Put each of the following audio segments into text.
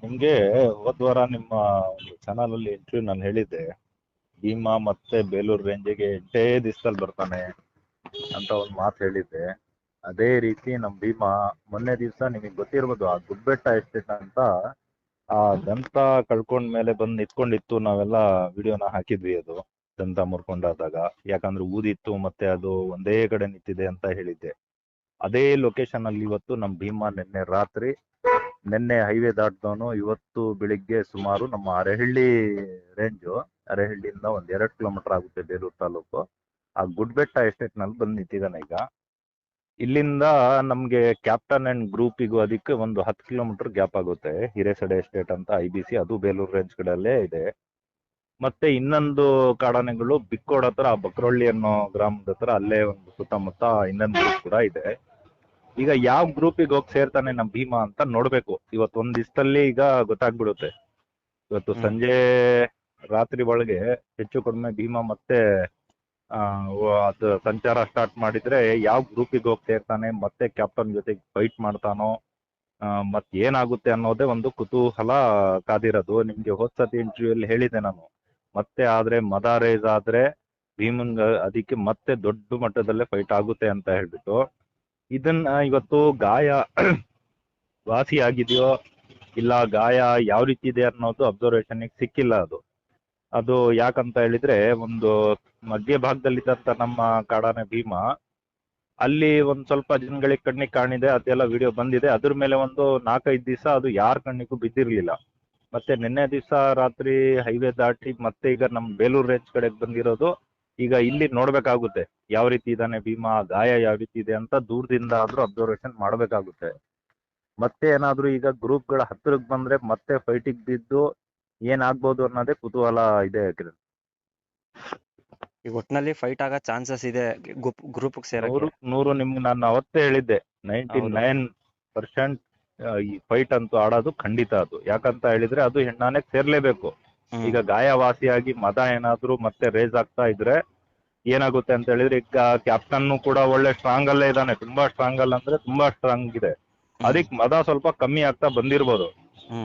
ನಿಮ್ಗೆ ಹೋದ್ವಾರ ನಿಮ್ಮ ಒಂದು ಚಾನಲ್ ಅಲ್ಲಿ ಇಂಟರ್ವ್ಯೂ ನಾನು ಹೇಳಿದ್ದೆ. ಭೀಮಾ ಮತ್ತೆ ಬೇಲೂರು ರೇಂಜಿಗೆ 8 ದಿವಸದಲ್ಲಿ ಬರ್ತಾನೆ ಅಂತ ಒಂದು ಮಾತು ಹೇಳಿದ್ದೆ. ಅದೇ ರೀತಿ ನಮ್ ಭೀಮಾ ಮೊನ್ನೆ ದಿವಸ ನಿಮಗೆ ಗೊತ್ತಿರ್ಬೋದು, ಆ ಗುಡ್ಬೆಟ್ಟ ಎಸ್ಟೇಟ್ ಅಂತ ಆ ದಂತ ಕಳ್ಕೊಂಡ್ ಮೇಲೆ ಬಂದು ನಿಂತ್ಕೊಂಡಿತ್ತು. ನಾವೆಲ್ಲ ವಿಡಿಯೋನ ಹಾಕಿದ್ವಿ. ಅದು ದಂತ ಮುರ್ಕೊಂಡಾದಾಗ ಯಾಕಂದ್ರೆ ಊದಿತ್ತು ಮತ್ತೆ ಅದು ಒಂದೇ ಕಡೆ ನಿಂತಿದೆ ಅಂತ ಹೇಳಿದ್ದೆ. ಅದೇ ಲೊಕೇಶನ್ ಅಲ್ಲಿ ಇವತ್ತು ನಮ್ ಭೀಮಾ ನಿನ್ನೆ ಹೈವೇ ದಾಟ್ದವನು ಇವತ್ತು ಬೆಳಿಗ್ಗೆ ಸುಮಾರು ನಮ್ಮ ಅರೆಹಳ್ಳಿ ರೇಂಜು, ಅರೆಹಳ್ಳಿಯಿಂದ ಒಂದ್ 2 ಕಿಲೋಮೀಟರ್ ಆಗುತ್ತೆ ಬೇಲೂರು ತಾಲೂಕು, ಆ ಗುಡ್ಬೆಟ್ಟ ಎಸ್ಟೇಟ್ ನಲ್ಲಿ ಬಂದು ನಿಂತಿದ್ದಾನೆ ಈಗ. ಇಲ್ಲಿಂದ ನಮ್ಗೆ ಕ್ಯಾಪ್ಟನ್ ಅಂಡ್ ಗ್ರೂಪಿಗೂ ಅದಕ್ಕೆ ಒಂದು 10 ಕಿಲೋಮೀಟರ್ ಗ್ಯಾಪ್ ಆಗುತ್ತೆ. ಹಿರೇಸಡೆ ಎಸ್ಟೇಟ್ ಅಂತ IBC, ಅದು ಬೇಲೂರು ರೇಂಜ್ ಕಡೆಯಲ್ಲೇ ಇದೆ. ಮತ್ತೆ ಇನ್ನೊಂದು ಕಾಡಾನೆಗಳು ಬಿಕ್ಕೋಡ್ ಹತ್ರ, ಬಕ್ರೊಳ್ಳಿ ಅನ್ನೋ ಗ್ರಾಮದ ಹತ್ರ, ಅಲ್ಲೇ ಒಂದು ಸುತ್ತಮುತ್ತ ಇನ್ನೊಂದು ಗ್ರೂಪ್ ಕೂಡ ಇದೆ. ಈಗ ಯಾವ ಗ್ರೂಪಿಗೆ ಹೋಗಿ ಸೇರ್ತಾನೆ ನಮ್ ಭೀಮಾ ಅಂತ ನೋಡ್ಬೇಕು. ಇವತ್ತು ಒಂದ್ ದಿವಸದಲ್ಲಿ ಈಗ ಗೊತ್ತಾಗ್ಬಿಡುತ್ತೆ. ಇವತ್ತು ಸಂಜೆ ರಾತ್ರಿ ಒಳಗೆ ಹೆಚ್ಚು ಕಡಿಮೆ ಭೀಮಾ ಮತ್ತೆ ಅದು ಸಂಚಾರ ಸ್ಟಾರ್ಟ್ ಮಾಡಿದ್ರೆ ಯಾವ ಗ್ರೂಪಿಗೆ ಹೋಗಿ ಸೇರ್ತಾನೆ, ಮತ್ತೆ ಕ್ಯಾಪ್ಟನ್ ಜೊತೆಗೆ ಫೈಟ್ ಮಾಡ್ತಾನೋ, ಮತ್ ಏನಾಗುತ್ತೆ ಅನ್ನೋದೇ ಒಂದು ಕುತೂಹಲ ಕಾದಿರೋದು. ನಿಮ್ಗೆ ಹೋದ್ಸತಿ ಇಂಟರ್ವ್ಯೂ ಅಲ್ಲಿ ಹೇಳಿದೆ ನಾನು, ಮತ್ತೆ ಆದ್ರೆ ಮದ ರೇಸ್ ಆದ್ರೆ ಭೀಮಂಗ ಅದಕ್ಕೆ ಮತ್ತೆ ದೊಡ್ಡ ಮಟ್ಟದಲ್ಲೇ ಫೈಟ್ ಆಗುತ್ತೆ ಅಂತ ಹೇಳ್ಬಿಟ್ಟು. ಇದನ್ನ ಇವತ್ತು ಗಾಯ ವಾಸಿ ಆಗಿದೆಯೋ ಇಲ್ಲ ಗಾಯ ಯಾವ ರೀತಿ ಇದೆ ಅನ್ನೋದು ಅಬ್ಸರ್ವೇಷನ್ ಸಿಕ್ಕಿಲ್ಲ. ಅದು ಯಾಕಂತ ಹೇಳಿದ್ರೆ, ಒಂದು ಮಧ್ಯ ಭಾಗದಲ್ಲಿದ್ದಂತ ನಮ್ಮ ಕಾಡಾನೆ ಭೀಮಾ ಅಲ್ಲಿ ಒಂದ್ ಸ್ವಲ್ಪ ಜನಗಳಿಗೆ ಕಣ್ಣಿಗೆ ಕಾಣಿದೆ, ಅದೆಲ್ಲ ವಿಡಿಯೋ ಬಂದಿದೆ. ಅದ್ರ ಮೇಲೆ ಒಂದು 4-5 ದಿವಸ ಅದು ಯಾರ ಕಣ್ಣಿಗೂ ಬಿದ್ದಿರ್ಲಿಲ್ಲ. ಮತ್ತೆ ನಿನ್ನೆ ದಿವಸ ರಾತ್ರಿ ಹೈವೇ ದಾಟಿ ಮತ್ತೆ ಈಗ ನಮ್ ಬೇಲೂರು ರೇಂಜ್ ಕಡೆಗೆ ಬಂದಿರೋದು. ಈಗ ಇಲ್ಲಿ ನೋಡ್ಬೇಕಾಗುತ್ತೆ ಯಾವ ರೀತಿ ಇದ್ದಾನೆ ಭೀಮಾ, ಗಾಯ ಯಾವ ರೀತಿ ಇದೆ ಅಂತ ದೂರದಿಂದ ಆದ್ರೂ ಅಬ್ಸರ್ವೇಷನ್ ಮಾಡ್ಬೇಕಾಗುತ್ತೆ. ಮತ್ತೆ ಏನಾದ್ರೂ ಈಗ ಗ್ರೂಪ್ಗಳ ಹತ್ತಿರಕ್ಕೆ ಬಂದ್ರೆ ಮತ್ತೆ ಫೈಟಿಂಗ್ ಬಿದ್ದು ಏನಾಗ್ಬೋದು ಅನ್ನೋದೇ ಕುತೂಹಲ ಇದೆ ಕಿರಣ್. ಈಗ ಒಟ್ನಲ್ಲಿ ಫೈಟ್ ಆಗೋ ಚಾನ್ಸಸ್ ಇದೆ ಗ್ರೂಪ್ ಸೇರಕ್ಕೆ. 100 ನಿಮ್ಗೆ ನಾನು ಅವತ್ತೇ ಹೇಳಿದ್ದೆ, 99% ಈ ಫೈಟ್ ಅಂತೂ ಆಡೋದು ಖಂಡಿತ. ಅದು ಯಾಕಂತ ಹೇಳಿದ್ರೆ ಅದು ಹೆಣ್ಣಾನೆಗೆ ಸೇರ್ಲೇಬೇಕು. ಈಗ ಗಾಯವಾಸಿಯಾಗಿ ಮದ ಏನಾದ್ರೂ ಮತ್ತೆ ರೇಸ್ ಆಗ್ತಾ ಇದ್ರೆ ಏನಾಗುತ್ತೆ ಅಂತ ಹೇಳಿದ್ರೆ, ಈಗ ಕ್ಯಾಪ್ಟನ್ ಕೂಡ ಒಳ್ಳೆ ಸ್ಟ್ರಾಂಗ್ ಅಲ್ಲೇ ಇದ್ದಾನೆ, ತುಂಬಾ ಸ್ಟ್ರಾಂಗ್ ಅಲ್ಲ ಅಂದ್ರೆ ತುಂಬಾ ಸ್ಟ್ರಾಂಗ್ ಇದೆ. ಅದಕ್ಕೆ ಮದ ಸ್ವಲ್ಪ ಕಮ್ಮಿ ಆಗ್ತಾ ಬಂದಿರ್ಬೋದು.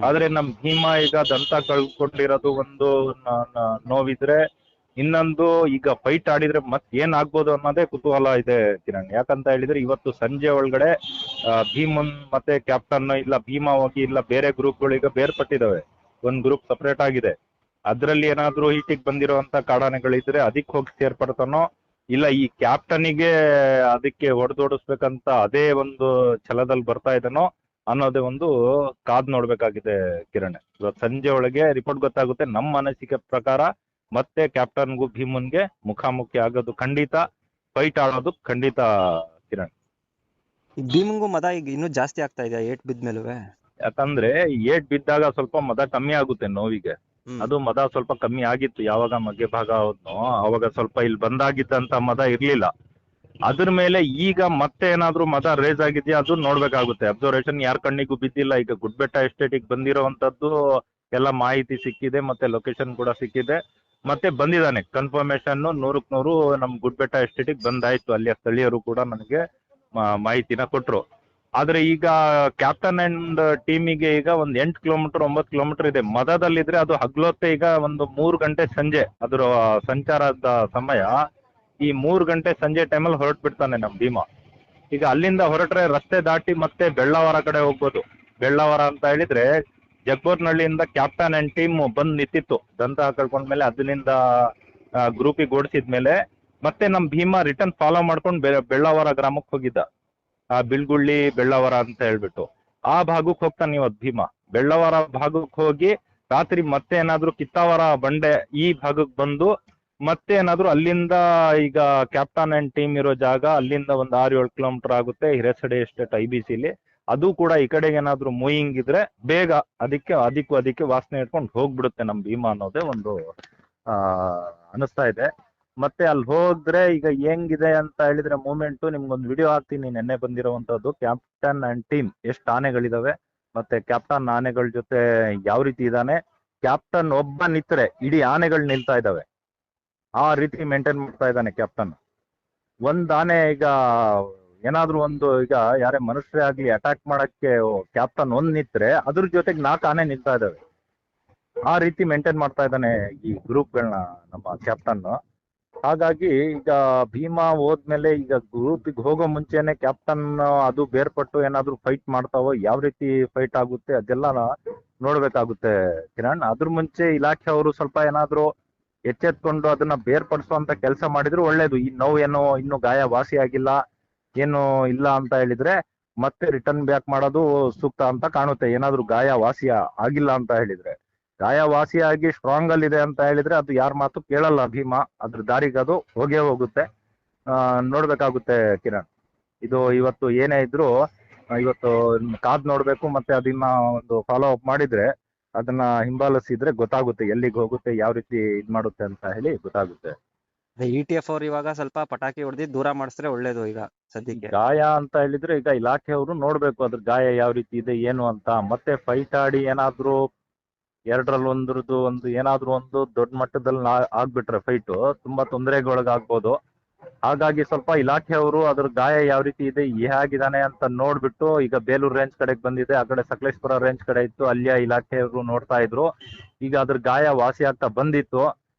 ಆದ್ರೆ ನಮ್ ಭೀಮಾ ಈಗ ದಂತ ಕಳ್ಕೊಂಡಿರೋದು ಒಂದು ನೋವಿದ್ರೆ, ಇನ್ನೊಂದು ಈಗ ಫೈಟ್ ಆಡಿದ್ರೆ ಮತ್ ಏನ್ ಆಗ್ಬೋದು ಅನ್ನೋದೇ ಕುತೂಹಲ ಇದೆ ಕಿರಣ್. ಯಾಕಂತ ಹೇಳಿದ್ರೆ ಇವತ್ತು ಸಂಜೆ ಒಳಗಡೆ ಭೀಮನ್ ಮತ್ತೆ ಕ್ಯಾಪ್ಟನ್ ಇಲ್ಲ ಭೀಮಾ ಹೋಗಿ ಇಲ್ಲ ಬೇರೆ ಗ್ರೂಪ್ಗಳು ಈಗ ಬೇರ್ಪಟ್ಟಿದಾವೆ. ಒಂದ್ ಗ್ರೂಪ್ ಸಪರೇಟ್ ಆಗಿದೆ. ಅದ್ರಲ್ಲಿ ಏನಾದ್ರೂ ಹೀಟಿಗೆ ಬಂದಿರುವಂತ ಕಾಡಾನೆಗಳಿದ್ರೆ ಅದಕ್ಕೆ ಹೋಗಿ ಸೇರ್ಪಡ್ತಾನೋ, ಇಲ್ಲ ಈ ಕ್ಯಾಪ್ಟನಿಗೆ ಅದಕ್ಕೆ ಹೊಡೆದೋಡಿಸ್ಬೇಕಂತ ಅದೇ ಒಂದು ಛಲದಲ್ಲಿ ಬರ್ತಾ ಇದ್ದಾನೋ ಅನ್ನೋದೇ ಒಂದು ಕಾದ್ ನೋಡ್ಬೇಕಾಗಿದೆ ಕಿರಣ್. ಇವತ್ತು ಸಂಜೆ ಒಳಗೆ ರಿಪೋರ್ಟ್ ಗೊತ್ತಾಗುತ್ತೆ. ನಮ್ಮ ಅನಿಸಿಕೆ ಪ್ರಕಾರ ಮತ್ತೆ ಕ್ಯಾಪ್ಟನ್ಗೂ ಭೀಮನ್ಗೆ ಮುಖಾಮುಖಿ ಆಗೋದು ಖಂಡಿತ, ಫೈಟ್ ಆಡೋದು ಖಂಡಿತ ಕಿರಣ್. ಭೀಮಂಗೂ ಮದ ಈಗ ಇನ್ನೂ ಜಾಸ್ತಿ ಆಗ್ತಾ ಇದೆ ಏಟ್ ಬಿದ್ಮೇಲೂ. ಯಾಕಂದ್ರೆ ಏಟ್ ಬಿದ್ದಾಗ ಸ್ವಲ್ಪ ಮದ ಕಮ್ಮಿ ಆಗುತ್ತೆ ನೋವಿಗೆ. ಅದು ಮದ ಸ್ವಲ್ಪ ಕಮ್ಮಿ ಆಗಿತ್ತು ಯಾವಾಗ ಮಧ್ಯ ಭಾಗ ಹೋದ್ನೋ ಅವಾಗ ಸ್ವಲ್ಪ ಇಲ್ಲಿ ಬಂದಾಗಿದ್ದಂತ ಮದ ಇರ್ಲಿಲ್ಲ. ಅದ್ರ ಮೇಲೆ ಈಗ ಮತ್ತೆ ಏನಾದ್ರೂ ಮದ ರೇಸ್ ಆಗಿದ್ಯಾ ಅದು ನೋಡ್ಬೇಕಾಗುತ್ತೆ. ಅಬ್ಸರ್ವೇಷನ್ ಯಾರ ಕಣ್ಣಿಗೂ ಬಿದ್ದಿಲ್ಲ. ಈಗ ಗುಡ್ಬೆಟ್ಟ ಎಸ್ಟೇಟಿಗೆ ಬಂದಿರೋವಂಥದ್ದು ಎಲ್ಲ ಮಾಹಿತಿ ಸಿಕ್ಕಿದೆ, ಮತ್ತೆ ಲೊಕೇಶನ್ ಕೂಡ ಸಿಕ್ಕಿದೆ, ಮತ್ತೆ ಬಂದಿದ್ದಾನೆ ಕನ್ಫರ್ಮೇಶನ್ 100ಕ್ಕೆ 100 ನಮ್ ಗುಡ್ಬೆಟ್ಟ ಎಸ್ಟೇಟಿಗೆ ಬಂದಾಯ್ತು. ಅಲ್ಲಿಯ ಸ್ಥಳೀಯರು ಕೂಡ ನನಗೆ ಮಾಹಿತಿನ ಕೊಟ್ರು. ಆದ್ರೆ ಈಗ ಕ್ಯಾಪ್ಟನ್ ಅಂಡ್ ಟೀಮಿಗೆ ಈಗ ಒಂದ್ 8 ಕಿಲೋಮೀಟರ್ 9 ಕಿಲೋಮೀಟರ್ ಇದೆ. ಮದದಲ್ಲಿದ್ರೆ ಅದು ಹಗ್ಲೊತ್ತೆ ಈಗ ಒಂದು 3 ಗಂಟೆ ಸಂಜೆ ಅದರ ಸಂಚಾರದ ಸಮಯ. ಈ 3 ಗಂಟೆ ಸಂಜೆ ಟೈಮಲ್ಲಿ ಹೊರಟ್ಬಿಡ್ತಾನೆ ನಮ್ ಭೀಮಾ. ಈಗ ಅಲ್ಲಿಂದ ಹೊರಟ್ರೆ ರಸ್ತೆ ದಾಟಿ ಮತ್ತೆ ಬೆಳ್ಳಾವರ ಕಡೆ ಹೋಗ್ಬೋದು. ಬೆಳ್ಳಾವರ ಅಂತ ಹೇಳಿದ್ರೆ ಜಗ್ಬೋರ್ನಹಳ್ಳಿಯಿಂದ ಕ್ಯಾಪ್ಟನ್ ಅಂಡ್ ಟೀಮ್ ಬಂದ್ ನಿಂತಿತ್ತು ದಂತ ಕಳ್ಕೊಂಡ್ಮೇಲೆ, ಅದರಿಂದ ಗ್ರೂಪಿಗೆ ಓಡಿಸಿದ್ಮೇಲೆ ಮತ್ತೆ ನಮ್ ಭೀಮಾ ರಿಟರ್ನ್ ಫಾಲೋ ಮಾಡ್ಕೊಂಡು ಬೆಳ್ಳಾವರ ಗ್ರಾಮಕ್ಕೆ ಹೋಗಿದ್ದ. ಆ ಬಿಲ್ಗುಳ್ಳಿ ಬೆಳ್ಳಾವರ ಅಂತ ಹೇಳ್ಬಿಟ್ಟು ಆ ಭಾಗಕ್ಕೆ ಹೋಗ್ತಾನೆ ಇವತ್ತು ಭೀಮಾ. ಬೆಳ್ಳಾವರ ಭಾಗಕ್ಕೆ ಹೋಗಿ ರಾತ್ರಿ ಮತ್ತೆ ಏನಾದ್ರೂ ಕಿತ್ತಾವರ ಬಂಡೆ ಈ ಭಾಗಕ್ಕೆ ಬಂದು ಮತ್ತೆ ಏನಾದ್ರೂ ಅಲ್ಲಿಂದ ಈಗ ಕ್ಯಾಪ್ಟನ್ ಅಂಡ್ ಟೀಮ್ ಇರೋ ಜಾಗ ಅಲ್ಲಿಂದ ಒಂದು 6-7 ಕಿಲೋಮೀಟರ್ ಆಗುತ್ತೆ ಹಿರೇಸಡೆ ಎಸ್ಟೇಟ್ IBCಲಿ. ಅದು ಕೂಡ ಈ ಕಡೆಗೆ ಏನಾದ್ರೂ ಮೂಯಿಂಗ್ ಇದ್ರೆ ಬೇಗ ಅದಕ್ಕೆ ವಾಸನೆ ಇಟ್ಕೊಂಡು ಹೋಗ್ಬಿಡುತ್ತೆ ನಮ್ ಭೀಮಾ ಅನ್ನೋದೇ ಒಂದು ಅನಿಸ್ತಾ ಇದೆ. ಮತ್ತೆ ಅಲ್ಲಿ ಹೋದ್ರೆ ಈಗ ಹೆಂಗಿದೆ ಅಂತ ಹೇಳಿದ್ರೆ ಮೂಮೆಂಟ್ ನಿಮ್ಗೊಂದು ವಿಡಿಯೋ ಹಾಕ್ತೀನಿ. ನೆನ್ನೆ ಬಂದಿರುವಂತದ್ದು ಕ್ಯಾಪ್ಟನ್ ಅಂಡ್ ಟೀಮ್ ಎಷ್ಟು ಆನೆಗಳಿದಾವೆ, ಮತ್ತೆ ಕ್ಯಾಪ್ಟನ್ ಆನೆಗಳ ಜೊತೆ ಯಾವ ರೀತಿ ಇದ್ದಾನೆ. ಕ್ಯಾಪ್ಟನ್ ಒಬ್ಬ ನಿತ್ರೆ ಇಡೀ ಆನೆಗಳು ನಿಲ್ತಾ ಇದಾವೆ, ಆ ರೀತಿ ಮೇಂಟೈನ್ ಮಾಡ್ತಾ ಇದ್ದಾನೆ ಕ್ಯಾಪ್ಟನ್. ಒಂದ್ ಆನೆ ಈಗ ಏನಾದ್ರೂ ಒಂದು ಈಗ ಯಾರೇ ಮನುಷ್ಯರೇ ಆಗ್ಲಿ ಅಟ್ಯಾಕ್ ಮಾಡಕ್ಕೆ ಕ್ಯಾಪ್ಟನ್ ಒಂದ್ ನಿಂತ್ರೆ ಅದ್ರ ಜೊತೆಗೆ 4 ಆನೆ ನಿಲ್ತಾ ಇದಾವೆ. ಆ ರೀತಿ ಮೇಂಟೈನ್ ಮಾಡ್ತಾ ಇದ್ದಾನೆ ಈ ಗ್ರೂಪ್ಗಳನ್ನ ನಮ್ಮ ಕ್ಯಾಪ್ಟನ್. ಹಾಗಾಗಿ ಈಗ ಭೀಮಾ ಹೋದ್ಮೇಲೆ ಈಗ ಗ್ರೂಪಿಗೆ ಹೋಗೋ ಮುಂಚೆನೆ ಕ್ಯಾಪ್ಟನ್ ಅದು ಬೇರ್ಪಟ್ಟು ಏನಾದ್ರು ಫೈಟ್ ಮಾಡ್ತಾವೋ, ಯಾವ ರೀತಿ ಫೈಟ್ ಆಗುತ್ತೆ ಅದೆಲ್ಲ ನೋಡ್ಬೇಕಾಗುತ್ತೆ ಕಿರಣ್. ಅದ್ರ ಮುಂಚೆ ಇಲಾಖೆ ಅವರು ಸ್ವಲ್ಪ ಏನಾದ್ರು ಎಚ್ಚೆತ್ಕೊಂಡು ಅದನ್ನ ಬೇರ್ಪಡಿಸುವಂತ ಕೆಲಸ ಮಾಡಿದ್ರು ಒಳ್ಳೇದು. ಈ ನೋವು ಏನೋ ಇನ್ನು ಗಾಯ ವಾಸಿ ಆಗಿಲ್ಲ ಏನು ಇಲ್ಲ ಅಂತ ಹೇಳಿದ್ರೆ ಮತ್ತೆ ರಿಟರ್ನ್ ಬ್ಯಾಕ್ ಮಾಡೋದು ಸೂಕ್ತ ಅಂತ ಕಾಣುತ್ತೆ. ಏನಾದ್ರು ಗಾಯ ವಾಸಿ ಆಗಿಲ್ಲ ಅಂತ ಹೇಳಿದ್ರೆ, ಗಾಯ ವಾಸಿಯಾಗಿ ಸ್ಟ್ರಾಂಗ್ ಅಲ್ಲಿ ಇದೆ ಅಂತ ಹೇಳಿದ್ರೆ ಅದು ಯಾರ ಮಾತು ಕೇಳಲ್ಲ ಭೀಮಾ, ಅದ್ರ ದಾರಿಗೆ ಅದು ಹೋಗೇ ಹೋಗುತ್ತೆ. ನೋಡ್ಬೇಕಾಗುತ್ತೆ ಕಿರಣ್. ಇದು ಇವತ್ತು ಏನೇ ಇದ್ರು ಇವತ್ತು ಕಾದ್ ನೋಡ್ಬೇಕು, ಮತ್ತೆ ಅದನ್ನ ಒಂದು ಫಾಲೋ ಅಪ್ ಮಾಡಿದ್ರೆ ಅದನ್ನ ಹಿಂಬಾಲಿಸಿದ್ರೆ ಗೊತ್ತಾಗುತ್ತೆ ಎಲ್ಲಿಗೆ ಹೋಗುತ್ತೆ, ಯಾವ ರೀತಿ ಇದ್ ಮಾಡುತ್ತೆ ಅಂತ ಹೇಳಿ ಗೊತ್ತಾಗುತ್ತೆ. ETF ಅವ್ರು ಇವಾಗ ಸ್ವಲ್ಪ ಪಟಾಕಿ ಹೊಡೆದಿ ದೂರ ಮಾಡಿಸಿದ್ರೆ ಒಳ್ಳೇದು ಈಗ ಸದ್ಯಕ್ಕೆ. ಗಾಯ ಅಂತ ಹೇಳಿದ್ರೆ ಈಗ ಇಲಾಖೆಯವರು ನೋಡ್ಬೇಕು ಅದ್ರ ಗಾಯ ಯಾವ ರೀತಿ ಇದೆ ಏನು ಅಂತ. ಮತ್ತೆ ಫೈಟ್ ಆಡಿ ಏನಾದ್ರು ಎರಡರಲ್ಲಿ ಒಂದು ಏನಾದ್ರು ಒಂದು ದೊಡ್ಡ ಮಟ್ಟದಲ್ಲಿ ಆಗ್ಬಿಟ್ರೆ ಫೈಟ್ ತುಂಬಾ ತೊಂದರೆಗೊಳಗಾಗ್ಬೋದು. ಹಾಗಾಗಿ ಸ್ವಲ್ಪ ಇಲಾಖೆಯವರು ಅದ್ರ ಗಾಯ ಯಾವ ರೀತಿ ಇದೆ ಹೇಗಿದ್ದಾನೆ ಅಂತ ನೋಡ್ಬಿಟ್ಟು, ಈಗ ಬೇಲೂರು ರೇಂಜ್ ಕಡೆಗೆ ಬಂದಿದೆ, ಆ ಕಡೆ ಸಕಲೇಶ್ಪುರ ರೇಂಜ್ ಕಡೆ ಇತ್ತು, ಅಲ್ಲಿಯ ಇಲಾಖೆಯವರು ನೋಡ್ತಾ ಇದ್ರು. ಈಗ ಅದ್ರ ಗಾಯ ವಾಸಿ ಆಗ್ತಾ ಬಂದಿತ್ತು.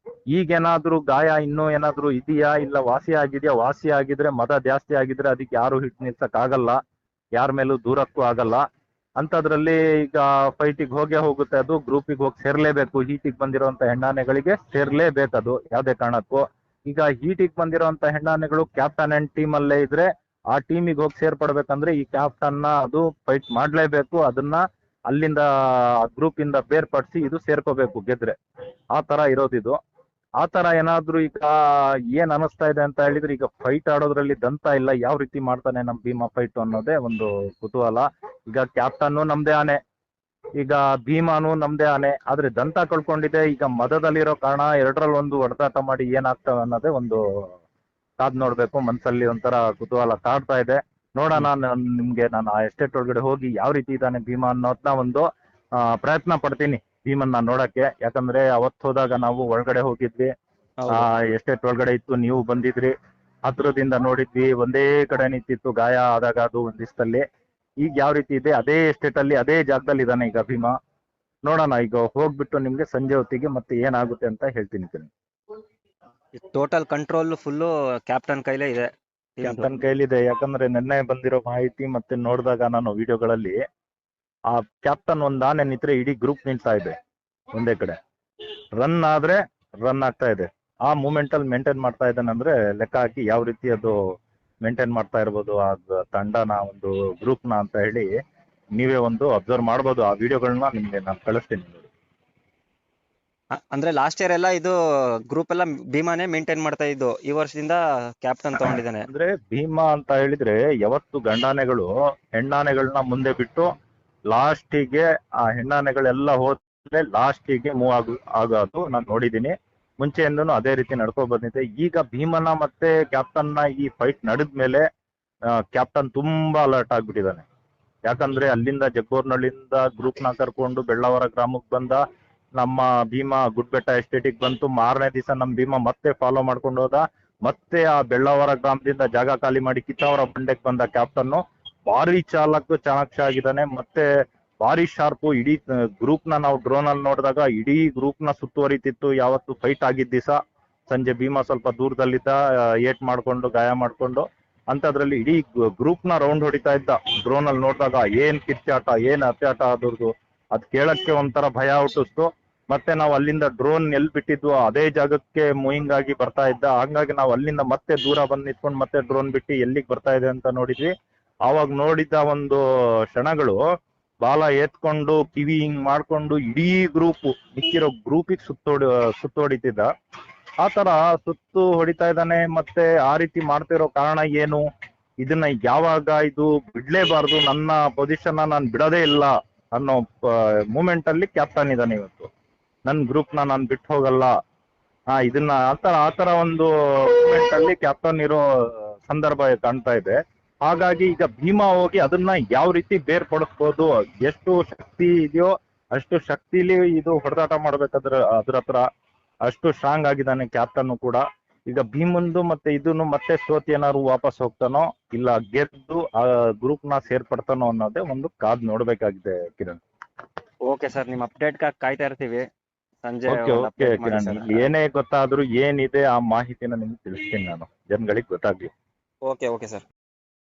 ಈಗೇನಾದ್ರೂ ಗಾಯ ಇನ್ನೂ ಏನಾದ್ರೂ ಇದೆಯಾ ಇಲ್ಲ ವಾಸಿ ಆಗಿದ್ಯಾ, ವಾಸಿ ಆಗಿದ್ರೆ ಮದ ಜಾಸ್ತಿ ಆಗಿದ್ರೆ ಅದಕ್ಕೆ ಯಾರು ಹಿಟ್ ನಿಲ್ಸಕ್ ಆಗಲ್ಲ, ಯಾರ ಮೇಲೂ ದೂರಕ್ಕೂ ಆಗಲ್ಲ. ಅಂತದ್ರಲ್ಲಿ ಈಗ ಫೈಟಿಗೆ ಹೋಗೇ ಹೋಗುತ್ತೆ, ಅದು ಗ್ರೂಪಿಗೆ ಹೋಗಿ ಸೇರ್ಲೇಬೇಕು. ಹೀಟಿಗೆ ಬಂದಿರುವಂತ ಹೆಣ್ಣಾನೆಗಳಿಗೆ ಸೇರ್ಲೇಬೇಕು ಅದು ಯಾವ್ದೇ ಕಾರಣಕ್ಕೂ. ಈಗ ಹೀಟಿಗೆ ಬಂದಿರುವಂತ ಹೆಣ್ಣಾನೆಗಳು ಕ್ಯಾಪ್ಟನ್ ಅಂಡ್ ಟೀಮ್ ಅಲ್ಲೇ ಇದ್ರೆ ಆ ಟೀಮಿಗೆ ಹೋಗಿ ಸೇರ್ಪಡ್ಬೇಕಂದ್ರೆ ಈ ಕ್ಯಾಪ್ಟನ್ ನ ಅದು ಫೈಟ್ ಮಾಡ್ಲೇಬೇಕು. ಅದನ್ನ ಅಲ್ಲಿಂದ ಗ್ರೂಪ್ ಇಂದ ಬೇರ್ಪಡಿಸಿ ಇದು ಸೇರ್ಕೋಬೇಕು ಗೆದ್ರೆ. ಆ ತರ ಇರೋದಿದು. ಆ ತರ ಏನಾದ್ರು ಈಗ ಏನ್ ಅನಿಸ್ತಾ ಇದೆ ಅಂತ ಹೇಳಿದ್ರೆ, ಈಗ ಫೈಟ್ ಆಡೋದ್ರಲ್ಲಿ ದಂತ ಇಲ್ಲ, ಯಾವ ರೀತಿ ಮಾಡ್ತಾನೆ ನಮ್ ಭೀಮಾ ಫೈಟ್ ಅನ್ನೋದೇ ಒಂದು ಕುತೂಹಲ. ಈಗ ಕ್ಯಾಪ್ಟನ್ನು ನಮ್ದೇ ಆನೆ, ಈಗ ಭೀಮಾನು ನಮ್ದೇ ಆನೆ, ಆದ್ರೆ ದಂತ ಕಳ್ಕೊಂಡಿದೆ. ಈಗ ಮದದಲ್ಲಿರೋ ಕಾರಣ ಎರಡರಲ್ಲಿ ಒಂದು ಹೊಡೆದಾಟ ಮಾಡಿ ಏನಾಗ್ತವೆ ಅನ್ನೋದೇ ಒಂದು ಕಾದ್ ನೋಡ್ಬೇಕು. ಮನ್ಸಲ್ಲಿ ಒಂಥರ ಕುತೂಹಲ ಕಾಡ್ತಾ ಇದೆ. ನೋಡೋಣ, ನಿಮ್ಗೆ ನಾನು ಆ ಎಸ್ಟೇಟ್ ಒಳಗಡೆ ಹೋಗಿ ಯಾವ ರೀತಿ ಇದ್ದಾನೆ ಭೀಮಾ ಅನ್ನೋದನ್ನ ಒಂದು ಪ್ರಯತ್ನ ಪಡ್ತೀನಿ ಭೀಮನ್ನ ನೋಡಕ್ಕೆ. ಯಾಕಂದ್ರೆ ಅವತ್ತು ಹೋದಾಗ ನಾವು ಒಳಗಡೆ ಹೋಗಿದ್ವಿ, ಎಸ್ಟೇಟ್ ಒಳಗಡೆ ಇತ್ತು, ನೀವು ಬಂದಿದ್ರಿ, ಹತ್ರದಿಂದ ನೋಡಿದ್ವಿ, ಒಂದೇ ಕಡೆ ನಿಂತಿತ್ತು ಗಾಯ ಆದಾಗ ಅದು ಒಂದ್ ದಿವಸದಲ್ಲಿ. ಈಗ ಯಾವ ರೀತಿ ಇದೆ ಅದೇ ಎಸ್ಟೇಟ್ ಅಲ್ಲಿ ಅದೇ ಜಾಗದಲ್ಲಿ ಇದ್ದಾನೆ ಈಗ ಭೀಮಾ. ನೋಡೋಣ, ಈಗ ಹೋಗ್ಬಿಟ್ಟು ನಿಮ್ಗೆ ಸಂಜೆ ಹೊತ್ತಿಗೆ ಮತ್ತೆ ಏನಾಗುತ್ತೆ ಅಂತ ಹೇಳ್ತೀನಿ. ಟೋಟಲ್ ಕಂಟ್ರೋಲ್ ಫುಲ್ಲು ಕ್ಯಾಪ್ಟನ್ ಕೈಲೇ ಇದೆ. ಕ್ಯಾಪ್ಟನ್ ಕೈಲಿದೆ. ಯಾಕಂದ್ರೆ ನಿನ್ನೆ ಬಂದಿರೋ ಮಾಹಿತಿ ಮತ್ತೆ ನೋಡಿದಾಗ ನಾನು ವಿಡಿಯೋಗಳಲ್ಲಿ ಆ ಕ್ಯಾಪ್ಟನ್ ಒಂದ್ ಆನೆ ನಿಂತ್ರೆ ಇಡೀ ಗ್ರೂಪ್ ನಿಲ್ತಾ ಇದೆ ಒಂದೇ ಕಡೆ. ರನ್ ಆದ್ರೆ ರನ್ ಆಗ್ತಾ ಇದೆ. ಆ ಮೂಮೆಂಟ್ ಅಲ್ಲಿ ಮೇಂಟೈನ್ ಮಾಡ್ತಾ ಇದ್ದಾನೆ ಅಂದ್ರೆ ಲೆಕ್ಕ ಹಾಕಿ ಯಾವ ರೀತಿ ಅದು ಮೇಂಟೈನ್ ಮಾಡ್ತಾ ಇರ್ಬೋದು ಆ ತಂಡನ, ಒಂದು ಗ್ರೂಪ್ ನ ಅಂತ ಹೇಳಿ ನೀವೇ ಒಂದು ಅಬ್ಸರ್ವ್ ಮಾಡ್ಬೋದು. ಆ ವಿಡಿಯೋಗಳನ್ನ ನಿಮ್ಗೆ ನಾನು ಕಳಿಸ್ತೀನಿ ನೋಡಿ. ಅಂದ್ರೆ ಲಾಸ್ಟ್ ಇಯರ್ ಎಲ್ಲ ಇದು ಗ್ರೂಪ್ ಎಲ್ಲ ಭೀಮಾನೇ ಮೇಂಟೈನ್ ಮಾಡ್ತಾ ಇದ್ದು, ಈ ವರ್ಷದಿಂದ ಕ್ಯಾಪ್ಟನ್ ತಗೊಂಡಿದ್ದಾನೆ. ಅಂದ್ರೆ ಭೀಮಾ ಅಂತ ಹೇಳಿದ್ರೆ ಯಾವತ್ತು ಗಂಡಾನೆಗಳು ಹೆಣ್ಣಾನೆಗಳನ್ನ ಮುಂದೆ ಬಿಟ್ಟು ಲಾಸ್ಟಿಗೆ ಆ ಹೆಣ್ಣಾನೆಗಳೆಲ್ಲ ಹೋದ್ಮೇಲೆ ಲಾಸ್ಟಿಗೆ ಮೂವ್ ಆಗೋದು ನಾನು ನೋಡಿದೀನಿ. ಮುಂಚೆಯಿಂದನೂ ಅದೇ ರೀತಿ ನಡ್ಕೊ ಬಂದಿದೆ. ಈಗ ಭೀಮನ ಮತ್ತೆ ಕ್ಯಾಪ್ಟನ್ ನ ಈ ಫೈಟ್ ನಡೆದ್ಮೇಲೆ ಕ್ಯಾಪ್ಟನ್ ತುಂಬಾ ಅಲರ್ಟ್ ಆಗ್ಬಿಟ್ಟಿದ್ದಾನೆ. ಯಾಕಂದ್ರೆ ಅಲ್ಲಿಂದ ಜಗ್ಗೋರ್ನಳ್ಳಿಂದ ಗ್ರೂಪ್ ನ ಕರ್ಕೊಂಡು ಬೆಳ್ಳಾವರ ಗ್ರಾಮಕ್ಕೆ ಬಂದ. ನಮ್ಮ ಭೀಮಾ ಗುಡ್ಬೆಟ್ಟ ಎಸ್ಟೇಟಿಗೆ ಬಂತು. ಮಾರನೇ ದಿವಸ ನಮ್ ಭೀಮಾ ಮತ್ತೆ ಫಾಲೋ ಮಾಡ್ಕೊಂಡು ಹೋದ. ಮತ್ತೆ ಆ ಬೆಳ್ಳಾವರ ಗ್ರಾಮದಿಂದ ಜಾಗ ಖಾಲಿ ಮಾಡಿ ಕಿತ್ತಾವರ ಬಂಡೆಗೆ ಬಂದ ಕ್ಯಾಪ್ಟನ್. ಭಾರಿ ಚಾಣಾಕ್ಷ ಆಗಿದ್ದಾನೆ, ಮತ್ತೆ ಭಾರಿ ಶಾರ್ಪು. ಇಡೀ ಗ್ರೂಪ್ ನ ನಾವು ಡ್ರೋನ್ ಅಲ್ಲಿ ನೋಡಿದಾಗ ಇಡೀ ಗ್ರೂಪ್ ನ ಸುತ್ತುವರಿತಿತ್ತು. ಯಾವತ್ತು ಫೈಟ್ ಆಗಿದ್ದ ದಿವಸ ಸಂಜೆ ಭೀಮಾ ಸ್ವಲ್ಪ ದೂರದಲ್ಲಿದ್ದ, ಏಟ್ ಮಾಡ್ಕೊಂಡು ಗಾಯ ಮಾಡ್ಕೊಂಡು. ಅಂತದ್ರಲ್ಲಿ ಇಡೀ ಗ್ರೂಪ್ ನ ರೌಂಡ್ ಹೊಡಿತಾ ಇದ್ದ. ಡ್ರೋನ್ ಅಲ್ಲಿ ನೋಡಿದಾಗ ಏನ್ ಕಿರ್ಚಾಟ, ಏನ್ ಅತ್ಯಾಟ ಅದ್ರದ್ದು, ಅದ್ ಕೇಳಕ್ಕೆ ಒಂಥರ ಭಯ ಹುಟ್ಟಿಸ್ತು. ಮತ್ತೆ ನಾವು ಅಲ್ಲಿಂದ ಡ್ರೋನ್ ಎಲ್ಲಿ ಬಿಟ್ಟಿದ್ವು ಅದೇ ಜಾಗಕ್ಕೆ ಮೂವಿಂಗ್ ಆಗಿ ಬರ್ತಾ ಇದ್ದ. ಹಂಗಾಗಿ ನಾವು ಅಲ್ಲಿಂದ ಮತ್ತೆ ದೂರ ಬಂದ್ ನಿಂತ್ಕೊಂಡು ಮತ್ತೆ ಡ್ರೋನ್ ಬಿಟ್ಟು ಎಲ್ಲಿಗೆ ಬರ್ತಾ ಇದೆ ಅಂತ ನೋಡಿದ್ವಿ. ಆವಾಗ ನೋಡಿದ ಒಂದು ಕ್ಷಣಗಳು ಬಾಲ ಎತ್ಕೊಂಡು ಕಿವಿ ಹಿಂಗ್ ಮಾಡ್ಕೊಂಡು ಇಡೀ ಗ್ರೂಪ್ ಮಿಕ್ಕಿರೋ ಗ್ರೂಪಿಗೆ ಸುತ್ತೋಡಿತಿದ್ದ. ಆ ತರ ಸುತ್ತು ಹೊಡಿತಾ ಇದ್ದಾನೆ. ಮತ್ತೆ ಆ ರೀತಿ ಮಾಡ್ತಿರೋ ಕಾರಣ ಏನು, ಇದನ್ನ ಯಾವಾಗ ಇದು ಬಿಡ್ಲೇಬಾರ್ದು, ನನ್ನ ಪೊಸಿಷನ್ ನಾನು ಬಿಡೋದೇ ಇಲ್ಲ ಅನ್ನೋ ಮೂಮೆಂಟ್ ಅಲ್ಲಿ ಕ್ಯಾಪ್ಟನ್ ಇದ್ದಾನೆ ಇವತ್ತು. ನನ್ ಗ್ರೂಪ್ ನಾನು ಬಿಟ್ಟು ಹೋಗಲ್ಲ, ಇದನ್ನ ಆತರ ಒಂದು ಮೂಮೆಂಟ್ ಅಲ್ಲಿ ಕ್ಯಾಪ್ಟನ್ ಇರೋ ಸಂದರ್ಭ ಕಾಣ್ತಾ ಇದೆ. ಹಾಗಾಗಿ ಈಗ ಭೀಮಾ ಹೋಗಿ ಅದನ್ನ ಯಾವ ರೀತಿ ಬೇರ್ಪಡಿಸ್ಬೋದು, ಎಷ್ಟು ಶಕ್ತಿ ಇದೆಯೋ ಅಷ್ಟು ಶಕ್ತಿಲಿ ಇದು ಹೊಡೆದಾಟ ಮಾಡ್ಬೇಕಾದ್ರೆ ಅದ್ರ ಹತ್ರ ಅಷ್ಟು ಸ್ಟ್ರಾಂಗ್ ಆಗಿದ್ದಾನೆ ಕ್ಯಾಪ್ಟನ್ ಕೂಡ. ಈಗ ಭೀಮಂದು ಮತ್ತೆ ಇದನ್ನು ಮತ್ತೆ ಸೋತ್ ಏನಾದ್ರು ವಾಪಸ್ ಹೋಗ್ತಾನೋ ಇಲ್ಲ ಗೆದ್ದು ಆ ಗ್ರೂಪ್ ನ ಸೇರ್ಪಡ್ತಾನೋ ಅನ್ನೋದೇ ಒಂದು ಕಾದ್ ನೋಡ್ಬೇಕಾಗಿದೆ ಕಿರಣ್. ಓಕೆ ಸರ್, ನಿಮ್ಮ ಅಪ್ಡೇಟ್ ಕಾಯ್ತಾ ಇರ್ತೀವಿ. ಸಂಜೆ ಓಕೆ ಒಂದು ಓಕೆ ಅಪ್ಡೇಟ್ ಮಾಡಿ ಕಿರಣ್, ಸರ್. ಇಲ್ಲಿ ಏನೇ ಗೊತ್ತಾದ್ರೂ ಏನಿದೆ ಆ ಮಾಹಿತಿನ ನಿಮ್ಗೆ ತಿಳಿಸ್ತೀನಿ ನಾನು, ಜನಗಳಿಗೆ ಗೊತ್ತಾಗ್ಲಿ. Okay okay sir.